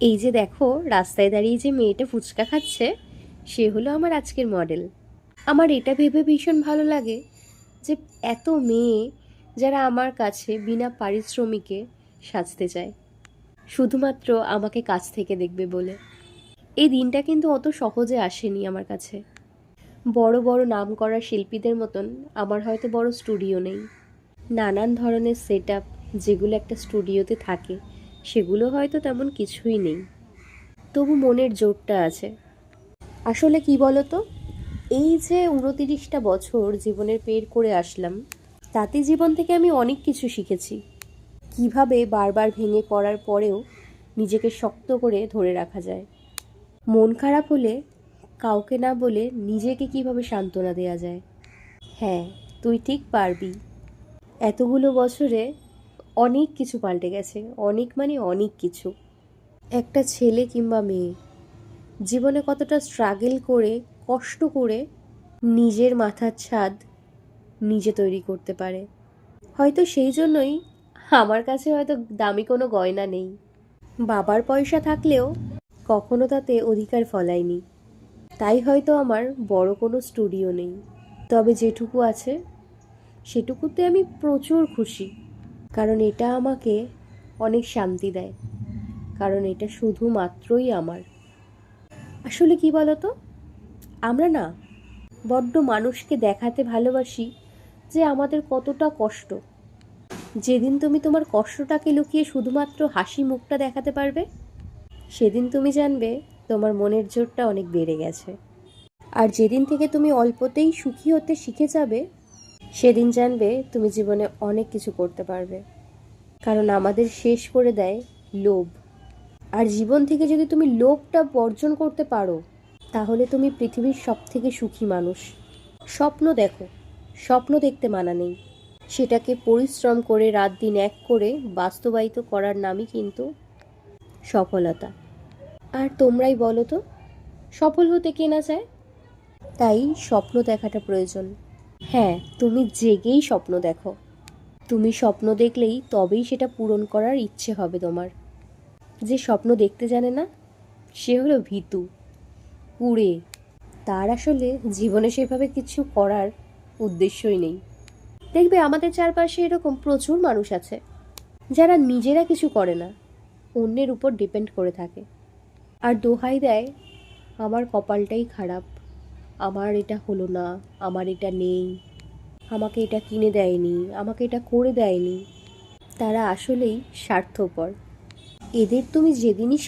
এই যে দেখো, রাস্তায় দাঁড়িয়ে যে মেয়েটা ফুচকা খাচ্ছে, সে হলো আমার আজকের মডেল। আমার এটা ভেবে ভীষণ ভালো লাগে যে এত মেয়ে যারা আমার কাছে বিনা পারিশ্রমিকে সাজতে চায়, শুধুমাত্র আমাকে কাছ থেকে দেখবে বলে। এই দিনটা কিন্তু অত সহজে আসেনি আমার কাছে। বড় বড় নামকরা শিল্পীদের মতন আমার হয়তো বড় স্টুডিও নেই, নানান ধরনের সেট আপ যেগুলো একটা স্টুডিওতে থাকে সেগুলো হয়তো তেমন কিছুই নেই, তবু মনের জোরটা আছে। আসলে কি বলতো, এই যে 29টা বছর জীবনের পের করে আসলাম, তাতে জীবন থেকে আমি অনেক কিছু শিখেছি। কিভাবে বারবার ভেঙে পড়ার পরেও নিজেকে শক্ত করে ধরে রাখা যায়, মন খারাপ হলে কাউকে না বলে নিজেকে কিভাবে সান্ত্বনা দেওয়া যায়। হ্যাঁ, তুই ঠিক পারবি। এতগুলো বছরে অনেক কিছু পাল্টে গেছে, অনেক মানে অনেক কিছু। একটা ছেলে কিংবা মেয়ে জীবনে কতটা স্ট্রাগল করে, কষ্ট করে নিজের মাথার ছাদ নিজে তৈরি করতে পারে। হয়তো সেই জন্যই আমার কাছে হয়তো দামি কোনো গয়না নেই, বাবার পয়সা থাকলেও কখনো তাতে অধিকার ফলায়নি। তাই হয়তো আমার বড় কোনো স্টুডিও নেই, তবে যেটুকু আছে সেটুকুতে আমি প্রচুর খুশি। কারণ এটা আমাকে অনেক শান্তি দেয়, কারণ এটা শুধুমাত্রই আমার। আসলে কি বলতো, আমরা না বড্ড মানুষকে দেখাতে ভালোবাসি যে আমাদের কতটা কষ্ট। যেদিন তুমি তোমার কষ্টটাকে লুকিয়ে শুধুমাত্র হাসি মুখটা দেখাতে পারবে, সেদিন তুমি জানবে তোমার মনের জোরটা অনেক বেড়ে গেছে। আর যেদিন থেকে তুমি অল্পতেই সুখী হতে শিখে যাবে, সেদিন জানবে তুমি জীবনে অনেক কিছু করতে পারবে। কারণ আমাদের শেষ করে দেয় লোভ। আর জীবন থেকে যদি তুমি লোভটা বর্জন করতে পারো, তাহলে তুমি পৃথিবীর সবথেকে সুখী মানুষ। স্বপ্ন দেখো, স্বপ্ন দেখতে মানা নেই, সেটাকে পরিশ্রম করে রাত দিন এক করে বাস্তবায়িত করার নামই কিন্তু সফলতা। আর তোমরাই বলো তো, সফল হতে কে না চায়? তাই স্বপ্ন দেখাটা প্রয়োজন। হ্যাঁ, তুমি জেগেই স্বপ্ন দেখো। তুমি স্বপ্ন দেখলেই তবেই সেটা পূরণ করার ইচ্ছে হবে তোমার। যে স্বপ্ন দেখতে জানে না, সে হলো ভীতু, কুঁড়ে। তার আসলে জীবনে সেভাবে কিছু করার উদ্দেশ্যই নেই। দেখবে আমাদের চারপাশে এরকম প্রচুর মানুষ আছে যারা নিজেরা কিছু করে না, অন্যের উপর ডিপেন্ড করে থাকে। আর দোহাই দেয়, আমার কপালটাই খারাপ, আমার এটা হলো না, আমার এটা নেই, আমাকে এটা কিনে দেয়নি, আমাকে এটা করে দেয়নি। তারা আসলেই স্বার্থপর। এদের তুমি যেদিনই